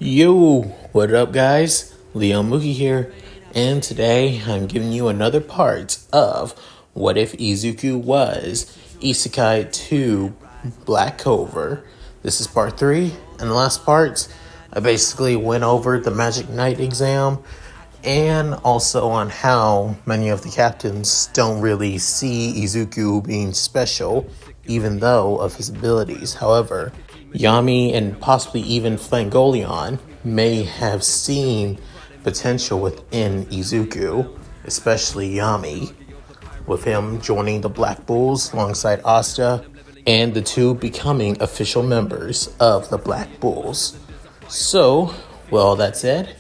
Yo, what up guys? Mooky here, and today I'm giving you another part of What If Izuku Was Isekai 2 Black Clover. This is part 3, and the last part I basically went over the Magic Knight exam and also on how many of the captains don't really see Izuku being special even though of his abilities. However, Yami and possibly even Flangoleon may have seen potential within Izuku, especially Yami, with him joining the Black Bulls alongside Asta, and the two becoming official members of the Black Bulls. So, with all that said,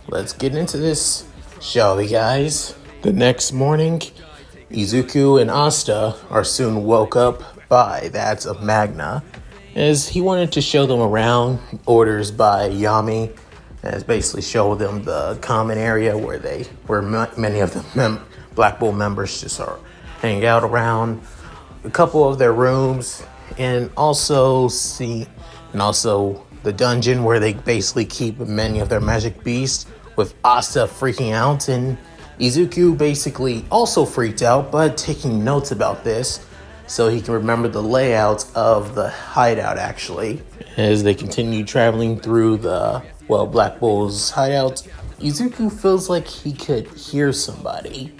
let's get into this, shall we guys? The next morning, Izuku and Asta are soon woke up by that of Magna, as he wanted to show them around. Orders by Yami, as basically show them the common area where many of the Black Bull members just are hanging out around, a couple of their rooms, and also the dungeon where they basically keep many of their magic beasts, with Asta freaking out, and Izuku basically also freaked out, but taking notes about this so he can remember the layout of the hideout. Actually, as they continue traveling through the Black Bull's hideout, Izuku feels like he could hear somebody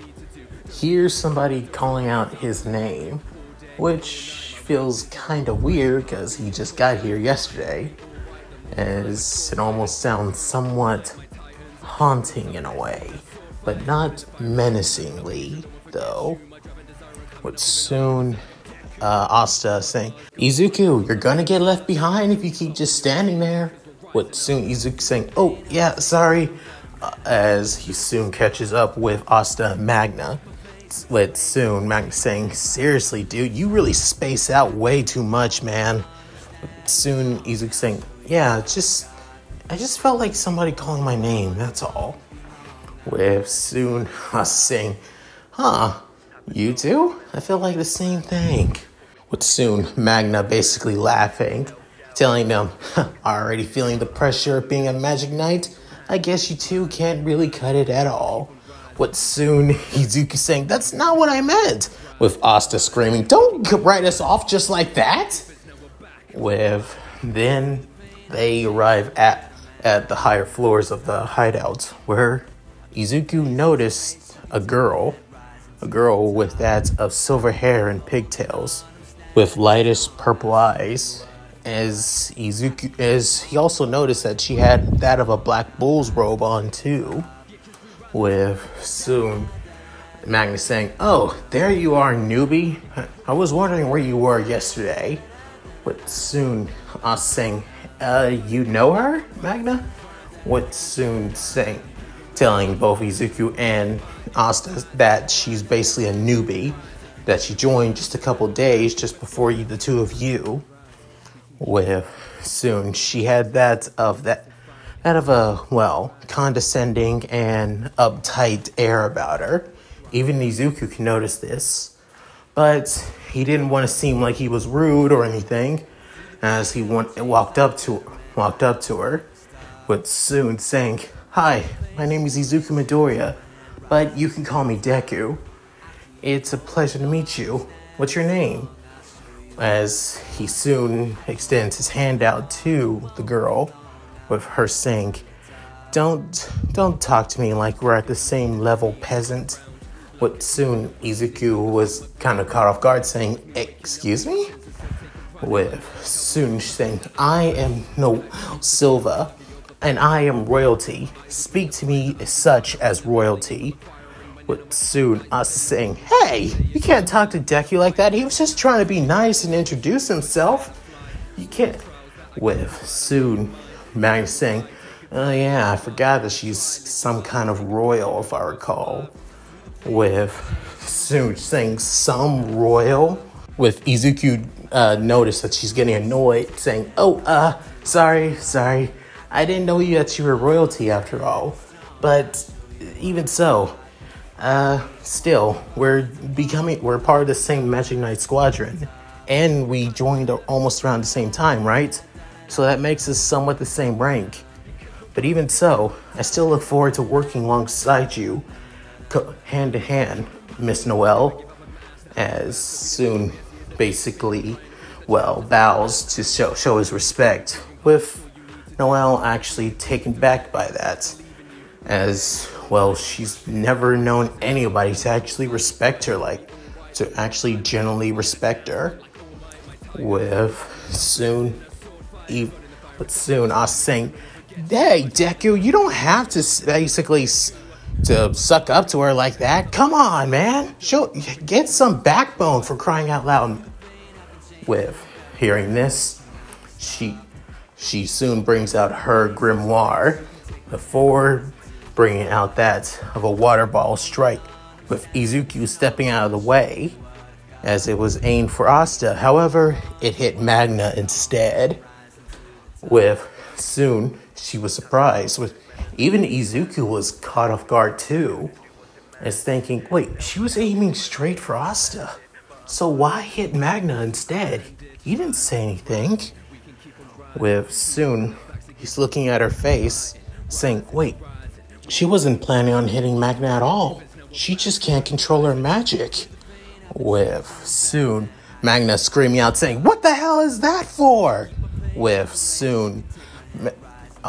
calling out his name, which feels kind of weird because he just got here yesterday, as it almost sounds somewhat haunting in a way, but not menacingly though. But soon Asta saying, "Izuku, you're gonna get left behind if you keep just standing there." With soon Izuku saying, "Oh yeah, sorry," as he soon catches up with Asta and Magna. With soon Magna saying, "Seriously, dude, you really space out way too much, man." With soon Izuku saying, "Yeah, I just felt like somebody calling my name, that's all." With soon Asta saying, "Huh, you too? I feel like the same thing." With soon Magna basically laughing, telling them, "Already feeling the pressure of being a Magic Knight? I guess you two can't really cut it at all." With soon Izuku saying, "That's not what I meant." With Asta screaming, "Don't write us off just like that." With then they arrive at the higher floors of the hideout, where Izuku noticed a girl with that of silver hair and pigtails, with lightest purple eyes, as he also noticed that she had that of a Black Bull's robe on too. With soon Magnus saying, "Oh, there you are, newbie. I was wondering where you were yesterday." With soon us saying, "You know her, Magna?" With soon saying, telling both Izuku and Asta that she's basically a newbie, that she joined just a couple days just before the two of you. With soon she had that of a condescending and uptight air about her. Even Izuku can notice this, but he didn't want to seem like he was rude or anything, as he walked up to her, with soon saying, "Hi, my name is Izuku Midoriya, but you can call me Deku. It's a pleasure to meet you. What's your name?" As he soon extends his hand out to the girl, with her saying, Don't talk to me like we're at the same level, peasant." But soon Izuku was kind of caught off guard, saying, "Excuse me?" With soon saying, "I am no Silva, and I am royalty. Speak to me as such as royalty." With soon us saying, "Hey, you can't talk to Deku like that. He was just trying to be nice and introduce himself. You can't." With soon Magnus saying, "Oh yeah, I forgot that she's some kind of royal, if I recall." With soon saying, "Some royal?" With Izuku noticed that she's getting annoyed, saying, "Oh, sorry. I didn't know that you were royalty after all. But even so, still, we're part of the same Magic Knight squadron, and we joined almost around the same time, right? So that makes us somewhat the same rank. But even so, I still look forward to working alongside you, hand to hand, Miss Noelle, as soon basically, bows to show his respect, with Noelle actually taken back by that, as she's never known anybody to actually respect her, to actually genuinely respect her. But soon I was saying, hey, Deku, you don't have to basically to suck up to her like that. Come on, man. Get some backbone, for crying out loud. With hearing this, she soon brings out her grimoire before bringing out that of a water ball strike, with Izuku stepping out of the way as it was aimed for Asta. However, it hit Magna instead. Soon she was surprised. Even Izuku was caught off guard too, as thinking, wait, she was aiming straight for Asta, so why hit Magna instead? He didn't say anything. Soon he's looking at her face, saying, wait, she wasn't planning on hitting Magna at all. She just can't control her magic. Soon Magna screaming out, saying, what the hell is that for? Soon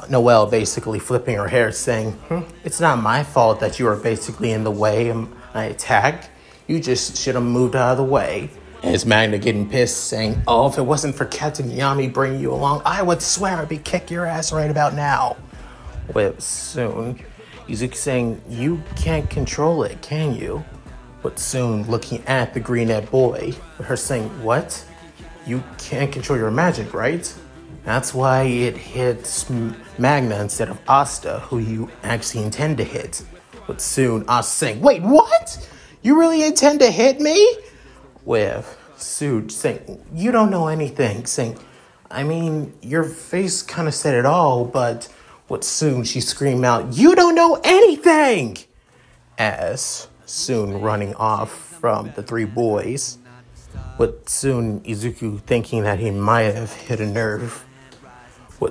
Noelle basically flipping her hair, saying, it's not my fault that you were basically in the way of my attack. You just should have moved out of the way. As Magna getting pissed, saying, oh, if it wasn't for Captain Yami bringing you along, I would swear I'd be kicking your ass right about now. Soon Izuku saying, you can't control it, can you? But soon looking at the green-eyed boy, with her saying, what? You can't control your magic, right? That's why it hits Magna instead of Asta, who you actually intend to hit. But soon Asta saying, wait, what? You really intend to hit me? Soon saying, you don't know anything. Saying, I mean, your face kind of said it all, but soon she screamed out, you don't know anything! As soon running off from the three boys. But soon Izuku thinking that he might have hit a nerve.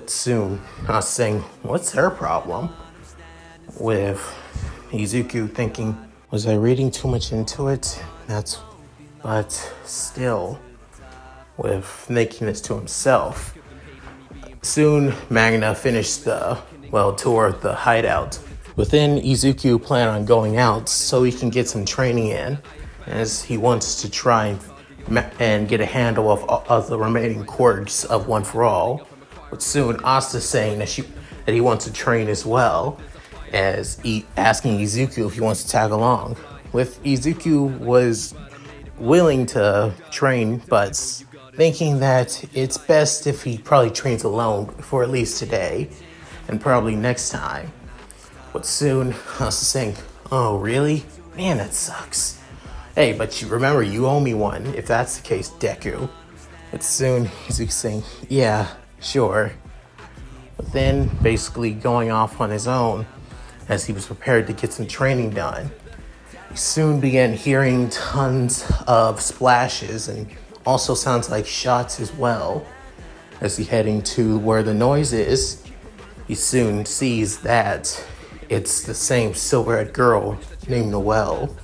Soon I was saying, what's her problem? Izuku thinking, was I reading too much into it? But still, thinking this to himself. Soon Magna finished the tour of the hideout. Within, Izuku planned on going out so he can get some training in, as he wants to try and get a handle of the remaining quirks of One for All. But soon Asta saying that he wants to train as well, as asking Izuku if he wants to tag along. Izuku was willing to train, but thinking that it's best if he probably trains alone for at least today, and probably next time. But soon Asta saying, oh really? Man, that sucks. Hey, but you remember, you owe me one, if that's the case, Deku. But soon Izuku saying, yeah, sure. But then basically going off on his own, as he was prepared to get some training done. He soon began hearing tons of splashes, and also sounds like shots as well. As he heading to where the noise is, he soon sees that it's the same silver-haired girl named Noelle.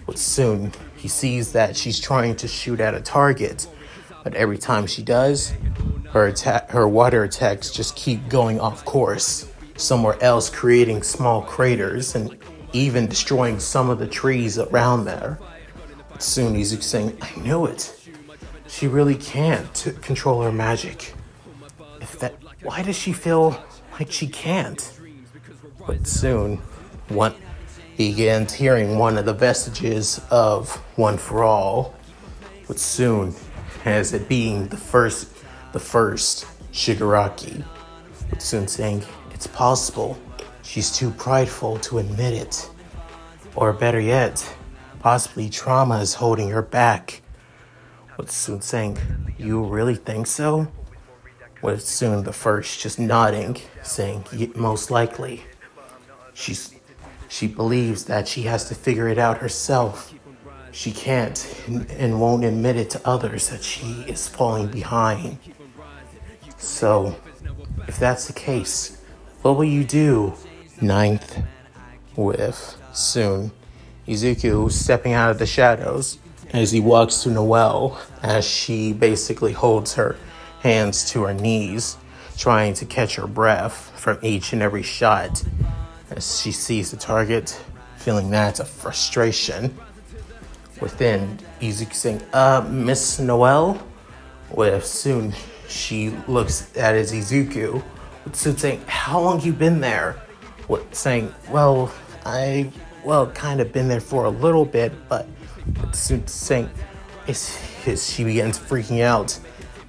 But soon he sees that she's trying to shoot at a target, but every time she does, her water attacks just keep going off course, somewhere else, creating small craters and even destroying some of the trees around there. But soon Izuku saying, I knew it. She really can't control her magic. Why does she feel like she can't? But soon, one begins hearing one of the vestiges of One for All. But soon, as it being the first Shigaraki, but soon saying, it's possible she's too prideful to admit it. Or better yet, possibly trauma is holding her back. But soon saying, you really think so? With soon the first just nodding, saying, most likely. She believes that she has to figure it out herself. She can't and won't admit it to others that she is falling behind. So, if that's the case, What will you do? Ninth, with soon Izuku stepping out of the shadows as he walks to Noelle as she basically holds her hands to her knees, trying to catch her breath from each and every shot as she sees the target, feeling that of frustration. Within, Izuku saying, Miss Noelle? With soon, she looks at his Izuku, with soon saying, how long you been there? With saying, kind of been there for a little bit, but soon saying, she begins freaking out,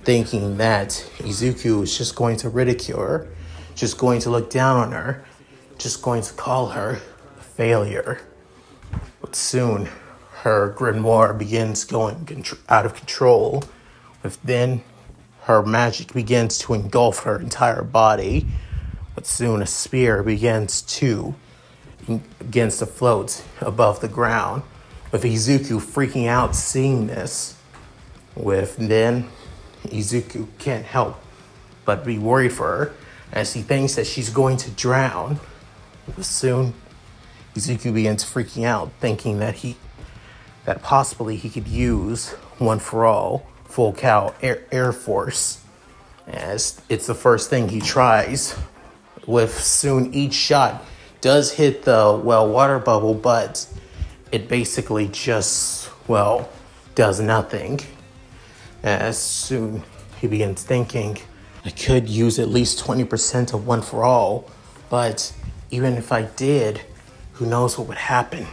thinking that Izuku is just going to ridicule her, just going to look down on her, just going to call her a failure. But soon, her grimoire begins going out of control. Then, her magic begins to engulf her entire body. But soon, a spear begins to float above the ground, with Izuku freaking out seeing this. Then, Izuku can't help but be worried for her, as he thinks that she's going to drown. But soon, Izuku begins freaking out, thinking that possibly he could use One for All, Full Cow Air Force, as it's the first thing he tries. With soon each shot does hit the water bubble, but it basically just does nothing. As soon he begins thinking, I could use at least 20% of One for All, but even if I did, who knows what would happen.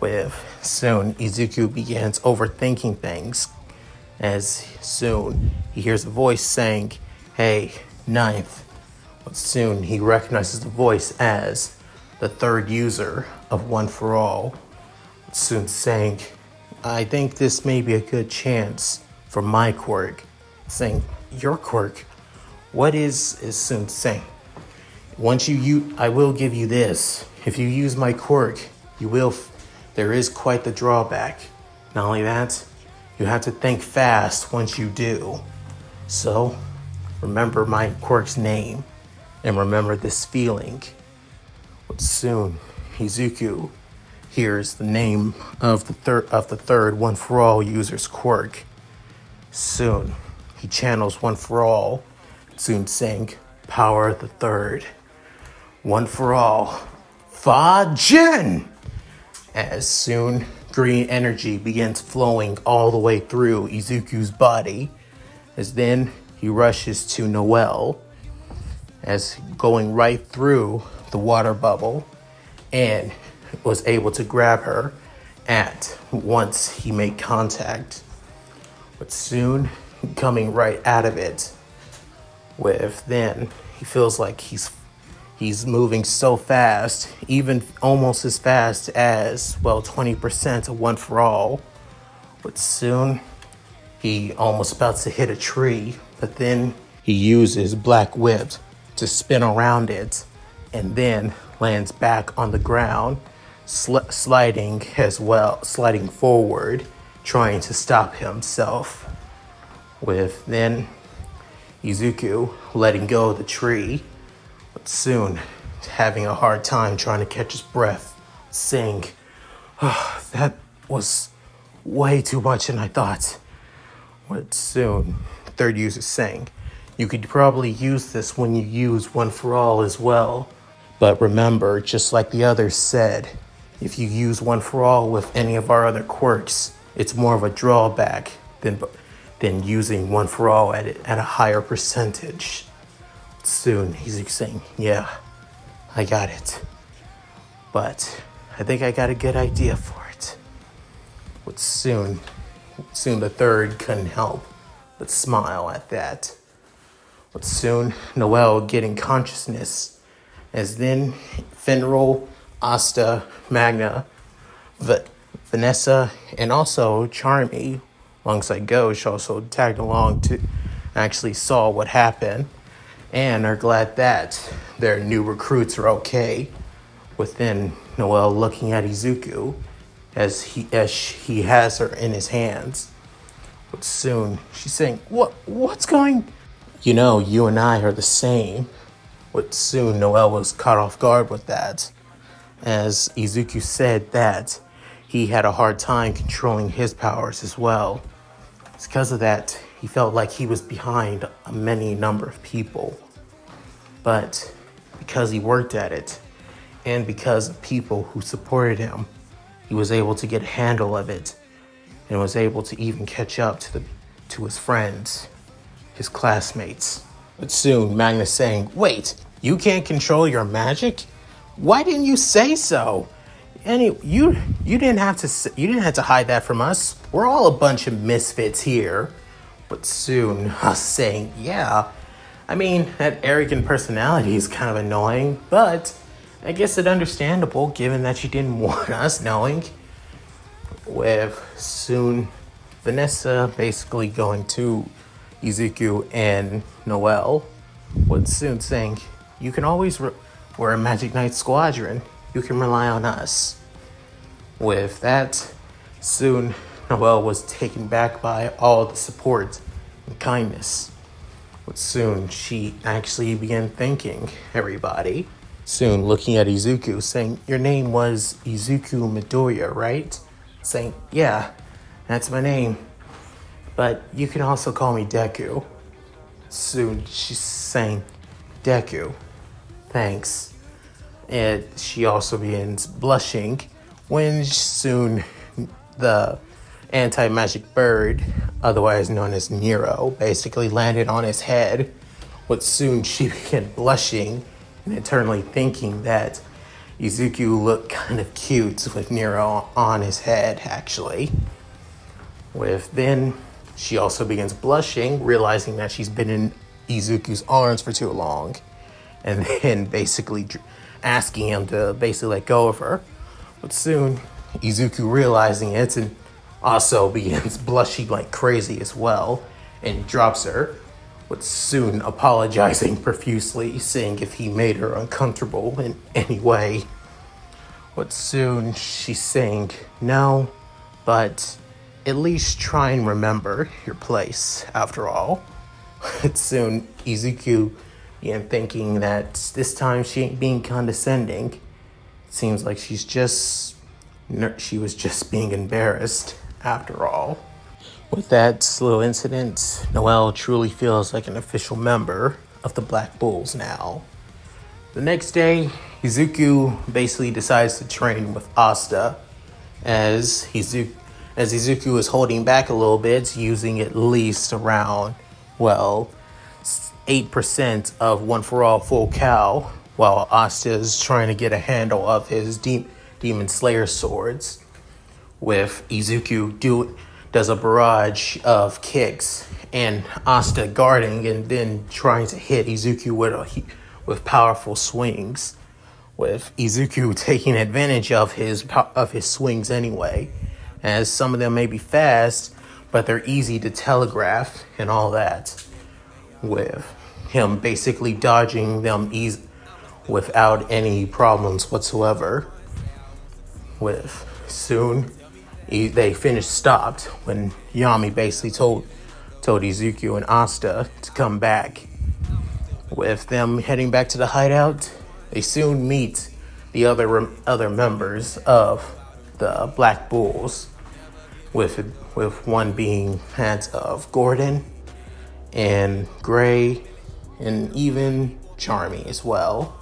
With soon, Izuku begins overthinking things, as soon he hears a voice saying, hey, Ninth. But soon he recognizes the voice as the third user of One for All. Soon saying, I think this may be a good chance for my quirk. Saying, your quirk? What is soon saying? Once I will give you this. If you use my quirk, there is quite the drawback. Not only that, you have to think fast once you do. So, remember my quirk's name, and remember this feeling. But soon, Izuku hears the name of the third One for All user's quirk. Soon, he channels One for All, soon saying, Power the Third. One for All. Fa-Jin! As soon, green energy begins flowing all the way through Izuku's body, as then he rushes to Noelle, as going right through the water bubble, and was able to grab her once he made contact. But soon, coming right out of it, then he feels like he's moving so fast, even almost as fast as 20% of One for All. But soon, he almost about to hit a tree, but then he uses Black Whip to spin around it, and then lands back on the ground, sliding forward, trying to stop himself. Then Izuku letting go of the tree, but soon having a hard time trying to catch his breath, saying, that was way too much than I thought. But soon, the third user saying, you could probably use this when you use One for All as well. But remember, just like the others said, if you use One for All with any of our other quirks, it's more of a drawback than using One for All at a higher percentage. Soon, he's saying, yeah, I got it. But I think I got a good idea for it. But soon the third couldn't help but smile at that. But soon, Noelle getting consciousness, as then Finral, Asta, Magna, Vanessa, and also Charmy, alongside Ghost, also tagged along to actually saw what happened, and are glad that their new recruits are okay. Within Noelle looking at Izuku as he has her in his hands. But soon she's saying, What's going? You know, you and I are the same. But soon Noelle was caught off guard with that, as Izuku said that he had a hard time controlling his powers as well. It's because of that he felt like he was behind a many number of people. But because he worked at it, and because of people who supported him, he was able to get a handle of it, and was able to even catch up to his friends, his classmates. But soon Magnus saying, "Wait, you can't control your magic? Why didn't you say so? You didn't have to hide that from us. We're all a bunch of misfits here." But soon us saying, "Yeah, I mean, that arrogant personality is kind of annoying, but I guess it's understandable given that you didn't want us knowing." With soon Vanessa basically going to Izuku and Noelle, with soon saying, "You can always we're a Magic Knight Squadron. You can rely on us." With that, soon Noelle was taken back by all the support and kindness. But soon she actually began thanking everybody. Soon looking at Izuku, saying, "Your name was Izuku Midoriya, right?" Saying, "Yeah, that's my name. But you can also call me Deku." Soon she's saying, "Deku, thanks." And she also begins blushing when soon the anti-magic bird, otherwise known as Nero, basically landed on his head. But soon she began blushing and internally thinking that Izuku looked kind of cute with Nero on his head, actually. Then she also begins blushing, realizing that she's been in Izuku's arms for too long, and then basically asking him to basically let go of her. But soon Izuku realizing it and also begins blushing like crazy as well and drops her, but soon apologizing profusely, saying if he made her uncomfortable in any way. But soon she's saying, "No, but at least try and remember your place after all." But soon Izuku began thinking that this time she ain't being condescending. It seems like she was just being embarrassed after all. With that little incident, Noelle truly feels like an official member of the Black Bulls now. The next day, Izuku basically decides to train with Asta, as Izuku is holding back a little bit, using at least around, 8% of One For All Full Cow, while Asta is trying to get a handle of his Demon Slayer swords. With Izuku does a barrage of kicks and Asta guarding and then trying to hit Izuku with powerful swings. With Izuku taking advantage of his swings anyway, as some of them may be fast, but they're easy to telegraph and all that. With him basically dodging them without any problems whatsoever. With soon they stopped when Yami basically told Izuku and Asta to come back. With them heading back to the hideout, they soon meet the other members of the Black Bulls, with one being that of Gordon and Gray and even Charmy as well.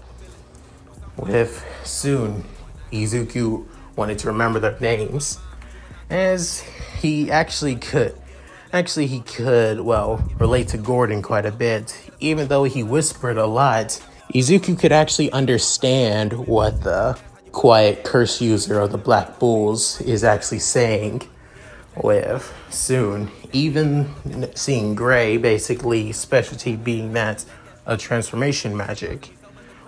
With soon Izuku wanted to remember their names, as he could relate to Gordon quite a bit. Even though he whispered a lot, Izuku could actually understand what the quiet curse user of the Black Bulls is actually saying. With soon even seeing Gray, basically specialty being that of transformation magic.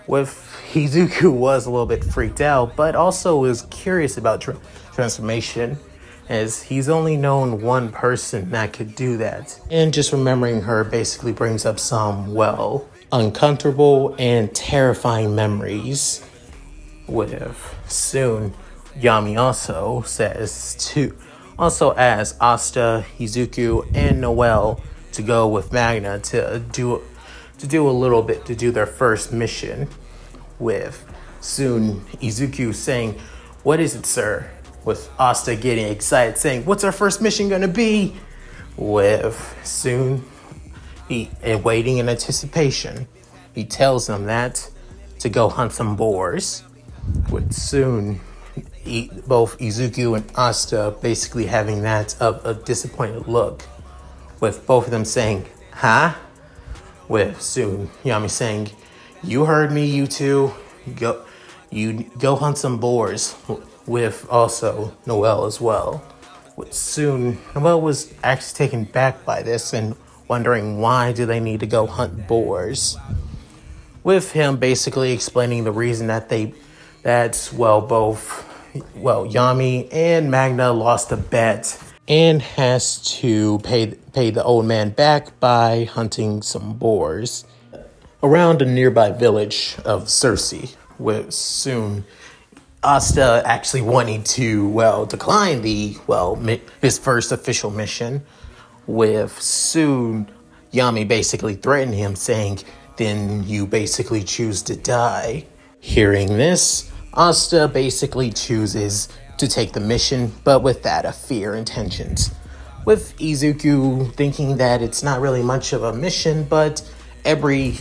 With Izuku was a little bit freaked out, but also was curious about transformation, as he's only known one person that could do that. And just remembering her basically brings up some, uncomfortable and terrifying memories. With soon Yami also asks Asta, Izuku, and Noelle to go with Magna to to do their first mission, with soon Izuku saying, "What is it, sir?" With Asta getting excited saying, "What's our first mission gonna be?" With soon waiting in anticipation, he tells them that to go hunt some boars. With soon both Izuku and Asta basically having that of a disappointed look, with both of them saying, "Huh?" With soon Yami saying, "You heard me, you two. Go hunt some boars." With also Noelle as well. With soon Noelle was actually taken back by this and wondering why do they need to go hunt boars. With him basically explaining the reason that Yami and Magna lost a bet and has to pay the old man back by hunting some boars around a nearby village of Circe. With soon Asta actually wanting to, decline his first official mission. With soon Yami basically threatening him saying, "Then you basically choose to die." Hearing this, Asta basically chooses to take the mission, but with that of fear intentions. With Izuku thinking that it's not really much of a mission, but every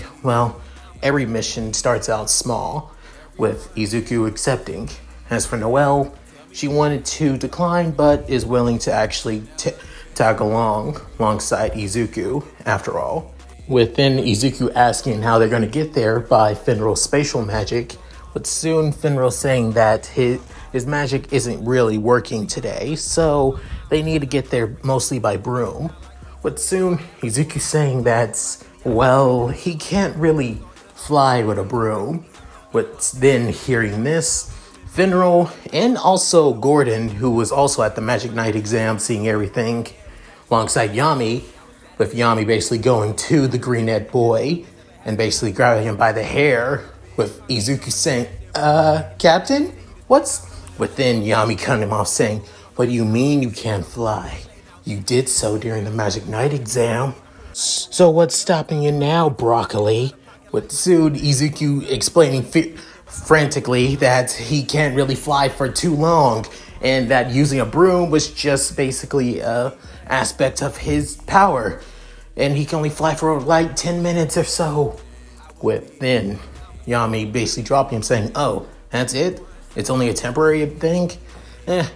mission starts out small, with Izuku accepting. As for Noelle, she wanted to decline, but is willing to actually tag alongside Izuku, after all. Within Izuku asking how they're going to get there by Finral's spatial magic, but soon Finral saying that his magic isn't really working today, so they need to get there mostly by broom. But soon Izuku saying that, he can't really fly with a broom. But then hearing this, Finral and also Gordon, who was also at the Magic Night exam seeing everything, alongside Yami, with Yami basically going to the green-eyed boy and basically grabbing him by the hair, with Izuku saying, Captain? What's... Within Yami cutting him off saying, "What do you mean you can't fly? You did so during the Magic Night exam. So what's stopping you now, broccoli?" With soon Izuku explaining frantically that he can't really fly for too long, and that using a broom was just basically a aspect of his power, and he can only fly for like 10 minutes or so. With then Yami basically dropping him saying, "Oh, that's it? It's only a temporary thing?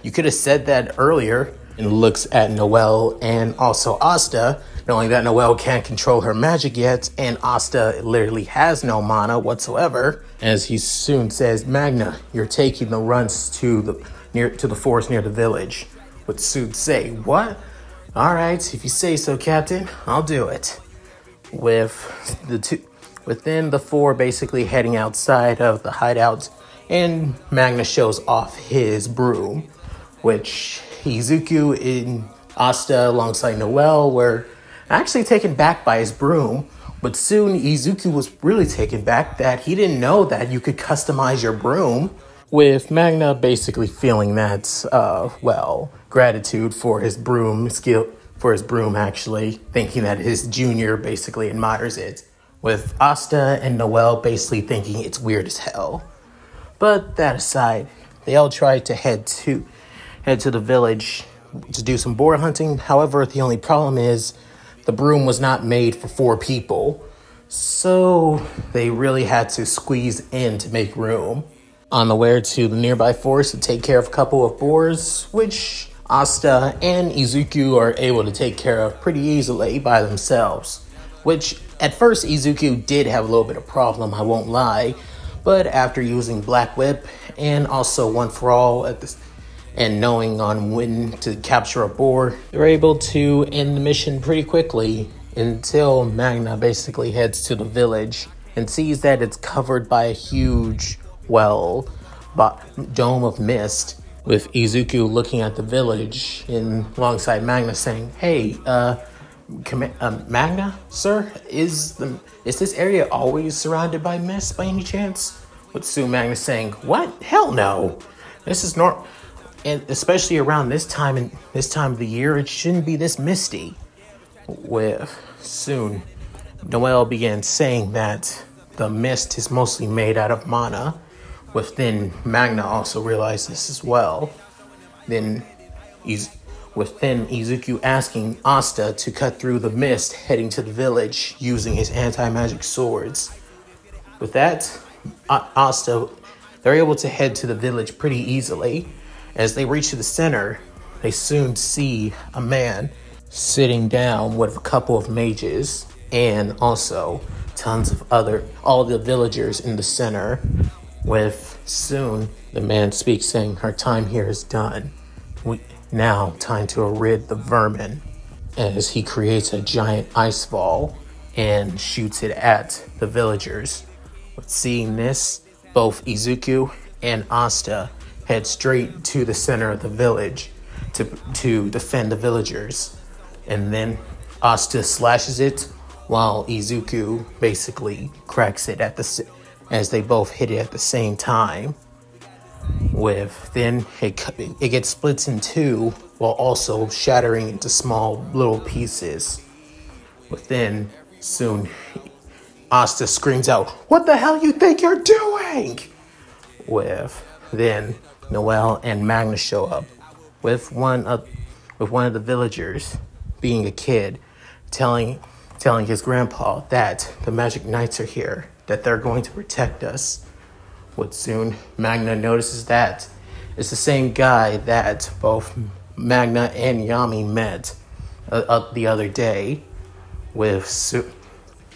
You could have said that earlier." And looks at Noelle and also Asta, knowing that Noelle can't control her magic yet, and Asta literally has no mana whatsoever. As he soon says, "Magna, you're taking the runs to the forest near the village." Would soon say, "What? All right, if you say so, Captain, I'll do it." Within the four basically heading outside of the hideout, and Magna shows off his broom, which Izuku and Asta alongside Noelle were actually taken back by his broom, but soon Izuku was really taken back that he didn't know that you could customize your broom, with Magna basically feeling that, gratitude for his broom actually, thinking that his junior basically admires it, with Asta and Noelle basically thinking it's weird as hell. But that aside, they all tried to head to the village to do some boar hunting. However, the only problem is the broom was not made for 4 people, so they really had to squeeze in to make room. On the way to the nearby forest to take care of a couple of boars, which Asta and Izuku are able to take care of pretty easily by themselves. Which, at first, Izuku did have a little bit of problem, I won't lie. But after using Black Whip and also One for All and knowing on when to capture a boar, they're able to end the mission pretty quickly until Magna basically heads to the village and sees that it's covered by a huge, dome of mist, with Izuku looking at the village and alongside Magna saying, "Hey, Magna, sir, is this area always surrounded by mist by any chance?" With soon Magna saying, "What? Hell no. This is not, and especially around this time of the year, it shouldn't be this misty." With soon Noelle began saying that the mist is mostly made out of mana, within Magna also realized this as well. Then within Izuku asking Asta to cut through the mist heading to the village using his anti-magic swords. With that, Asta, they're able to head to the village pretty easily. As they reach the center, they soon see a man sitting down with a couple of mages and also tons of all the villagers in the center. With soon, the man speaks saying, "Our time here is done. Now, time to rid the vermin," as he creates a giant ice ball and shoots it at the villagers. With seeing this, both Izuku and Asta head straight to the center of the village to defend the villagers. And then Asta slashes it while Izuku basically cracks it as they both hit it at the same time. Then it gets split in two while also shattering into small little pieces. Then soon Asta screams out, "What the hell you think you're doing?" Then Noelle and Magna show up with one of the villagers, being a kid, telling his grandpa that the Magic Knights are here, that they're going to protect us. Soon Magna notices that it's the same guy that both Magna and Yami met the other day.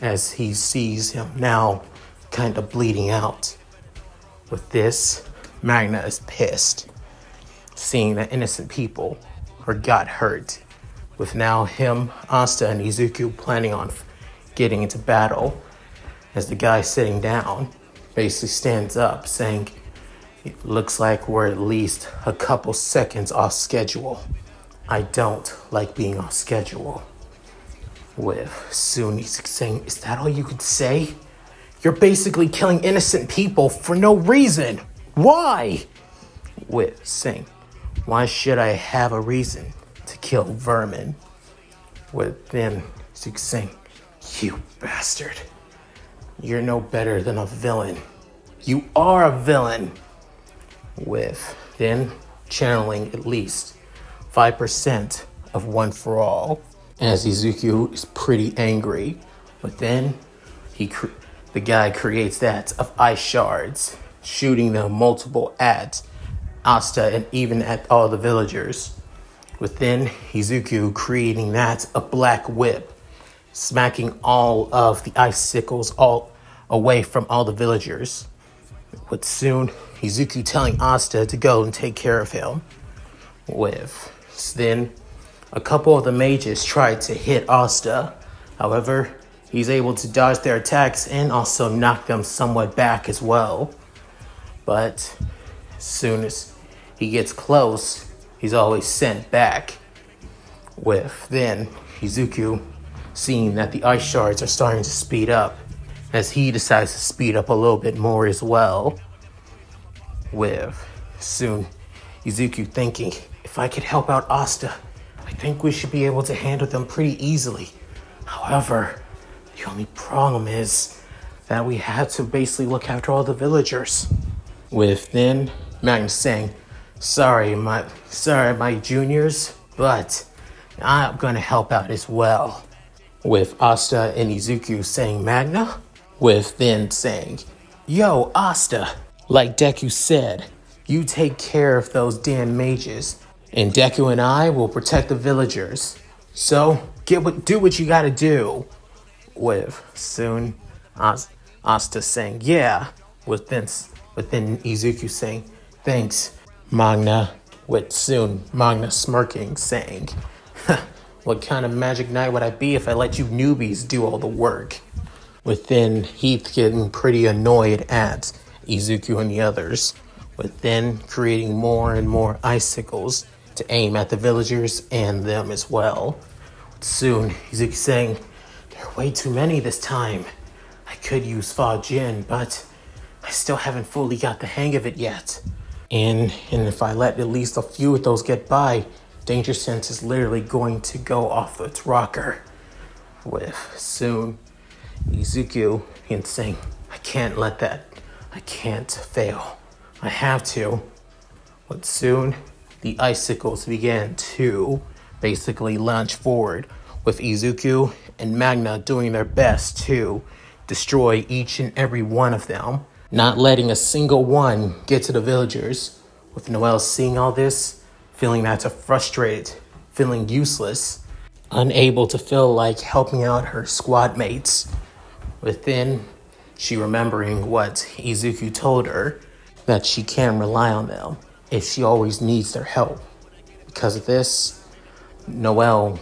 As he sees him now kind of bleeding out. With this, Magna is pissed, seeing that innocent people got hurt. With now him, Asta, and Izuku planning on getting into battle, as the guy sitting down basically stands up saying, "It looks like we're at least a couple seconds off schedule. I don't like being off schedule." Soon he's saying, "Is that all you could say? You're basically killing innocent people for no reason. Why?" Saying, "Why should I have a reason to kill vermin?" Then he's saying, "You bastard. You're no better than a villain. You are a villain." Then channeling at least 5% of One for All, as Izuku is pretty angry. Then the guy creates that of ice shards, shooting them multiple at Asta and even at all the villagers. Then Izuku creating that a black whip, smacking all of the icicles all away from all the villagers. Soon Izuku telling Asta to go and take care of him. Then a couple of the mages tried to hit Asta. However, he's able to dodge their attacks and also knock them somewhat back as well. But as soon as he gets close, he's always sent back. Then Izuku, seeing that the ice shards are starting to speed up, as he decides to speed up a little bit more as well. Soon Izuku thinking, "If I could help out Asta, I think we should be able to handle them pretty easily. However, the only problem is that we have to basically look after all the villagers." Then Magnus saying, sorry my juniors, but I'm gonna help out as well." Asta and Izuku saying, "Magna?" Then saying, "Yo, Asta, like Deku said, you take care of those damn mages, and Deku and I will protect the villagers. So do what you gotta do." Soon Asta saying, "Yeah." Then Izuku saying, "Thanks, Magna." Soon Magna smirking saying, "What kind of magic knight would I be if I let you newbies do all the work?" Then Heath getting pretty annoyed at Izuku and the others. Then creating more and more icicles to aim at the villagers and them as well. Soon Izuku saying, "There are way too many this time. I could use Fa Jin, but I still haven't fully got the hang of it yet. And if I let at least a few of those get by, Danger Sense is literally going to go off its rocker." Soon Izuku and saying, I can't let that, I can't fail. I have to. But soon, the icicles began to basically launch forward, with Izuku and Magna doing their best to destroy each and every one of them, not letting a single one get to the villagers. With Noelle seeing all this, feeling that's frustrated, feeling useless, unable to feel like helping out her squad mates. Within, she remembering what Izuku told her, that she can rely on them if she always needs their help. Because of this, Noelle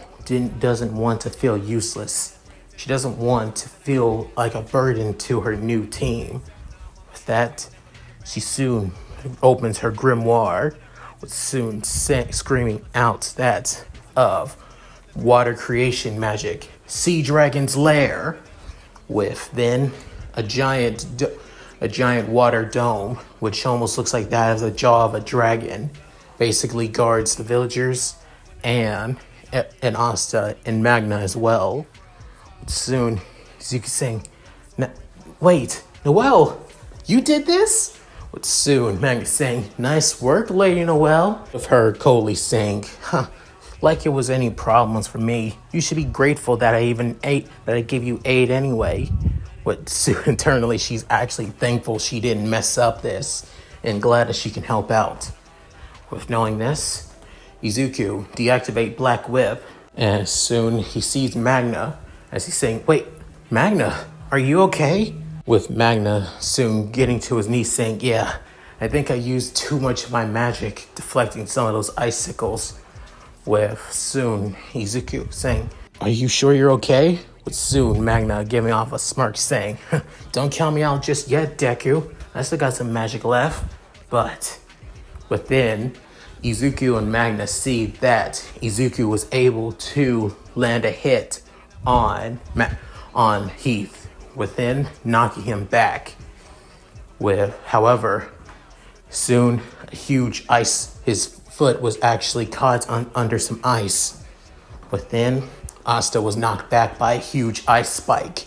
doesn't want to feel useless. She doesn't want to feel like a burden to her new team. With that, she soon opens her grimoire, with soon screaming out that of water creation magic, Sea Dragon's Lair, with then a giant water dome, which almost looks like that of the jaw of a dragon, basically guards the villagers and Asta and Magna as well. Soon, Izuku saying, wait, Noelle, you did this? But soon, Magna saying, nice work, Lady Noelle. With her coldly saying, like it was any problems for me. You should be grateful that I gave you aid anyway. But soon, internally, she's actually thankful she didn't mess up this and glad that she can help out. With knowing this, Izuku deactivate Black Whip, and soon he sees Magna as he's saying, wait, Magna, are you okay? With Magna soon getting to his knees saying, yeah, I think I used too much of my magic deflecting some of those icicles. With soon Izuku saying, are you sure you're okay? With soon Magna giving off a smirk saying, don't count me out just yet, Deku. I still got some magic left. But within, Izuku and Magna see that Izuku was able to land a hit on Heath, within knocking him back. However, soon a huge ice, his foot was actually caught under some ice. Within, Asta was knocked back by a huge ice spike.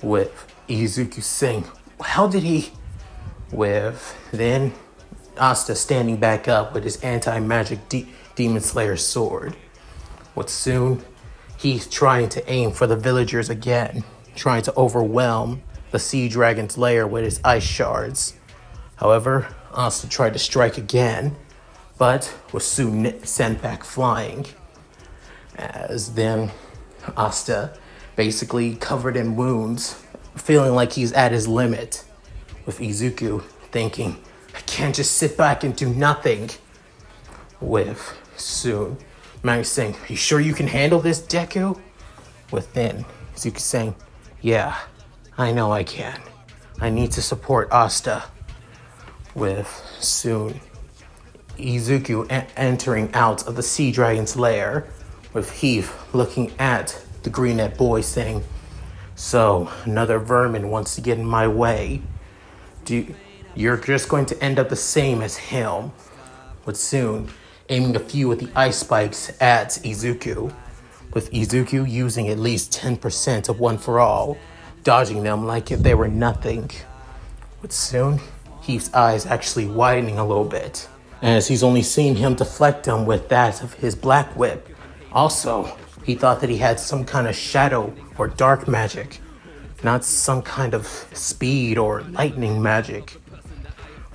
With Izuku saying, how did he? With then Asta standing back up with his anti-magic Demon Slayer sword. With soon, he's trying to aim for the villagers again, trying to overwhelm the Sea Dragon's lair with his ice shards. However, Asta tried to strike again, but was soon sent back flying. As then, Asta, basically covered in wounds, feeling like he's at his limit. With Izuku thinking, I can't just sit back and do nothing. With soon, Magna saying, are you sure you can handle this, Deku? Within, Izuku saying, yeah, I know I can. I need to support Asta. With soon, Izuku entering out of the Sea Dragon's lair, with Heath looking at the green-eyed boy saying, so, another vermin wants to get in my way. You're just going to end up the same as him. But soon, aiming a few of the ice spikes at Izuku, with Izuku using at least 10% of One for All, dodging them like if they were nothing. But soon, Heath's eyes actually widening a little bit, as he's only seen him deflect them with that of his Black Whip. Also, he thought that he had some kind of shadow or dark magic, not some kind of speed or lightning magic.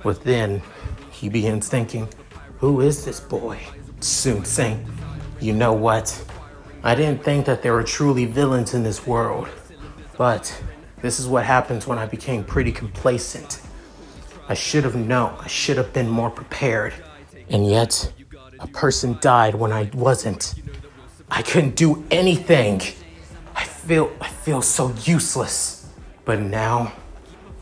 Within, he begins thinking, who is this boy? Soon saying, you know what? I didn't think that there were truly villains in this world, but this is what happens when I became pretty complacent. I should have known, I should have been more prepared. And yet, a person died when I wasn't. I couldn't do anything. I feel so useless. But now,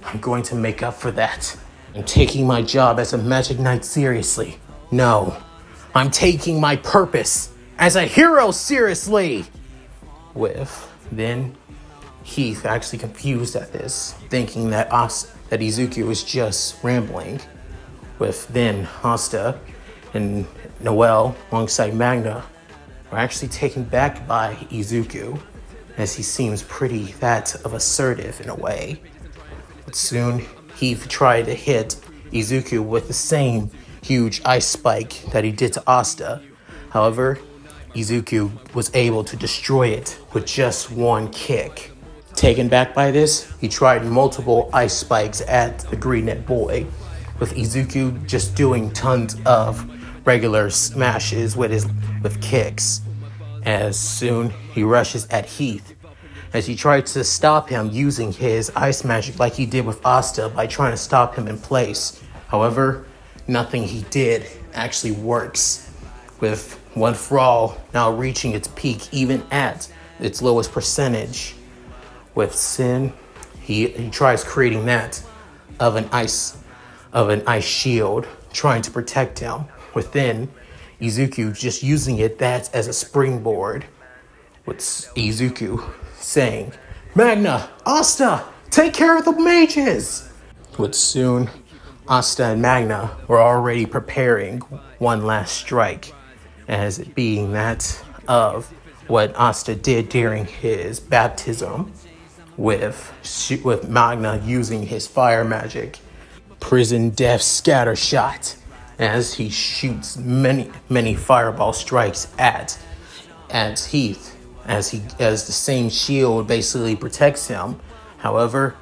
I'm going to make up for that. I'm taking my job as a Magic Knight seriously. No, I'm taking my purpose as a hero seriously. With then Heath actually confused at this, thinking that Izuku was just rambling. With then Asta and Noelle alongside Magna were actually taken back by Izuku, as he seems pretty that of assertive in a way. But soon he tried to hit Izuku with the same huge ice spike that he did to Asta. However, Izuku was able to destroy it with just one kick. Taken back by this, he tried multiple ice spikes at the green net boy, with Izuku just doing tons of regular smashes with kicks. As soon he rushes at Heath, as he tried to stop him using his ice magic like he did with Asta by trying to stop him in place. However, nothing he did actually works, with One For All now reaching its peak even at its lowest percentage. With Sin, he tries creating that of an ice shield, trying to protect him. Within Izuku just using that as a springboard, with Izuku saying, "Magna, Asta, take care of the mages!" With soon, Asta and Magna were already preparing one last strike, as it being that of what Asta did during his baptism, with Magna using his fire magic, Prison Death Scatter Shot, as he shoots many fireball strikes at Heath, as the same shield basically protects him. However,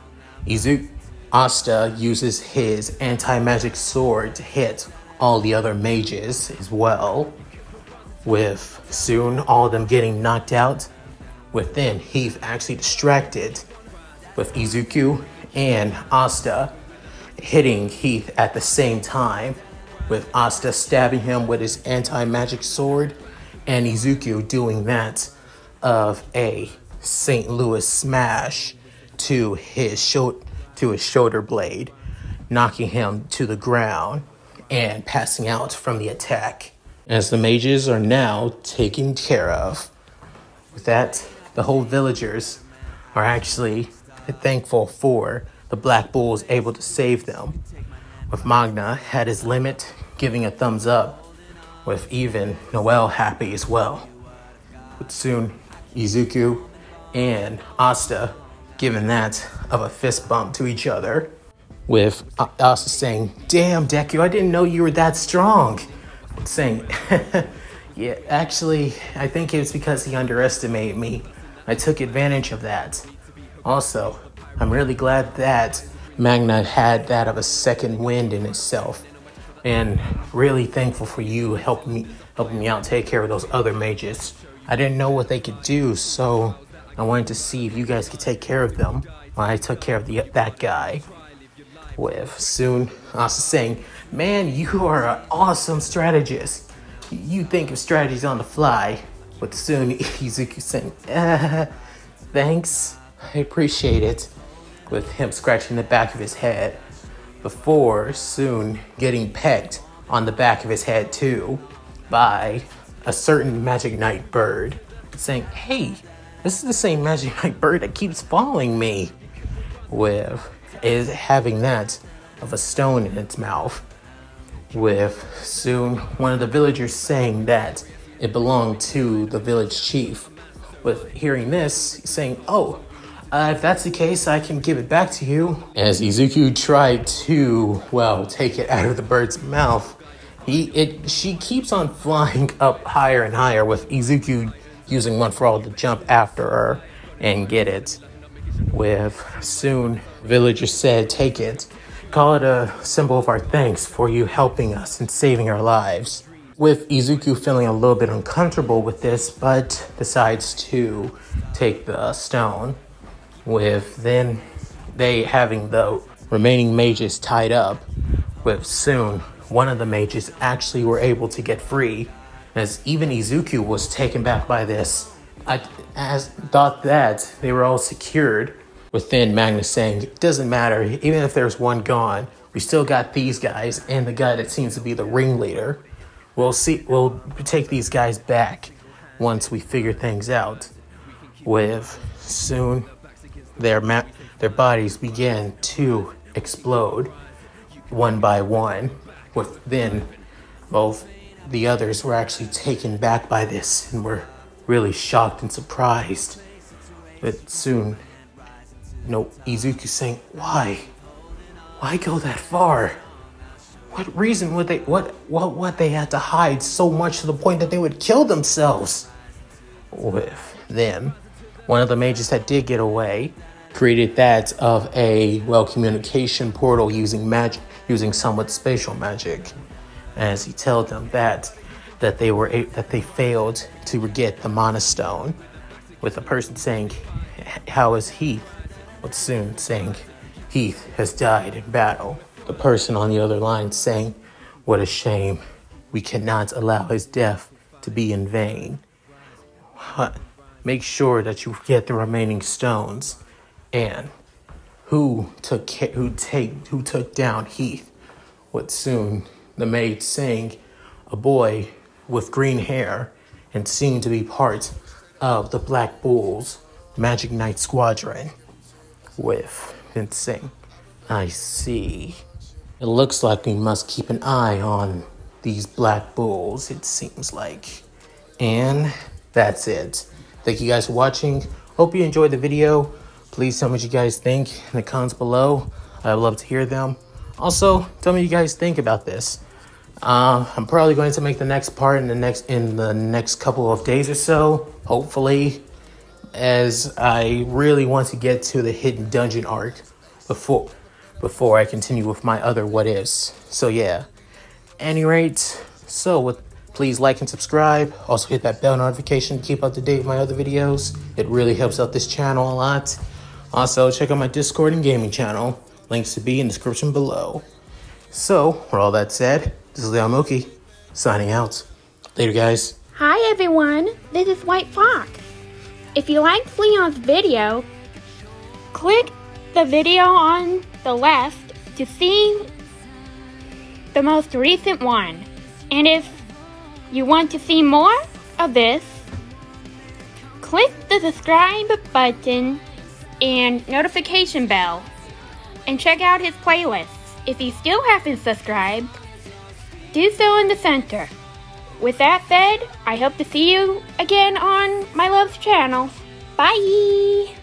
Asta uses his anti-magic sword to hit all the other mages as well, with soon all of them getting knocked out. Within, Heath actually distracted, with Izuku and Asta hitting Heath at the same time, with Asta stabbing him with his anti-magic sword, and Izuku doing that of a St. Louis smash to his shoulder blade, knocking him to the ground and passing out from the attack. As the mages are now taken care of. With that, the whole villagers are actually thankful for the Black Bulls able to save them, with Magna at his limit giving a thumbs up, with even Noelle happy as well. But soon, Izuku and Asta giving that of a fist bump to each other, with Asta saying, "Damn, Deku, I didn't know you were that strong." Saying, "Yeah, actually, I think it's because he underestimated me. I took advantage of that. Also, I'm really glad that Magna had that of a second wind in itself, and really thankful for you helping me out take care of those other mages. I didn't know what they could do, so I wanted to see if you guys could take care of them while I took care of that guy." With soon Asta saying, "Man, you are an awesome strategist. You think of strategies on the fly." With soon Izuku saying, "Thanks, I appreciate it," with him scratching the back of his head, before soon getting pecked on the back of his head too by a certain Magic Knight bird, saying, "Hey, this is the same Magic Knight bird that keeps following me," with is having that of a stone in its mouth, with soon one of the villagers saying that it belonged to the village chief. With hearing this, he's saying, "Oh, if that's the case, I can give it back to you." As Izuku tried to, take it out of the bird's mouth, she keeps on flying up higher and higher, with Izuku using One For All to jump after her and get it. With soon, villagers said, "Take it. Call it a symbol of our thanks for you helping us and saving our lives." With Izuku feeling a little bit uncomfortable with this, but decides to take the stone. With then they having the remaining mages tied up, with soon one of the mages actually were able to get free, as even Izuku was taken back by this. Thought that they were all secured. Within, Magnus saying, "It doesn't matter, even if there's one gone, we still got these guys and the guy that seems to be the ringleader. We'll take these guys back once we figure things out." With soon, their bodies began to explode one by one. With then, both the others were actually taken back by this and were really shocked and surprised. But soon, Izuku saying, why? Why go that far? What reason would they, what they had to hide so much to the point that they would kill themselves? With them, one of the mages that did get away created that of a, communication portal using magic, using somewhat spatial magic. As he told them that they failed to get the Mana Stone, with a person saying, how is Heath? But soon saying, Heath has died in battle. The person on the other line saying, what a shame. We cannot allow his death to be in vain. Make sure that you get the remaining stones. And who took down Heath? What soon the maid saying, a boy with green hair and seemed to be part of the Black Bull's Magic Knight Squadron. With Vince saying, I see. It looks like we must keep an eye on these Black Bulls, it seems like. And that's it. Thank you guys for watching. Hope you enjoyed the video. Please tell me what you guys think in the comments below. I'd love to hear them. Also, tell me what you guys think about this. I'm probably going to make the next part in the next couple of days or so, hopefully, as I really want to get to the hidden dungeon arc before I continue with my other what ifs. So yeah. Any rate, please like and subscribe. Also hit that bell notification to keep up to date with my other videos. It really helps out this channel a lot. Also, check out my Discord and gaming channel. Links to be in the description below. So, with all that said, this is Mooky, signing out. Later, guys. Hi, everyone. This is White Fox. If you liked Leon's video, click the video on the left to see the most recent one. And if you want to see more of this, click the subscribe button and notification bell and check out his playlists. If you still haven't subscribed, do so in the center. With that said, I hope to see you again on my love's channel. Bye!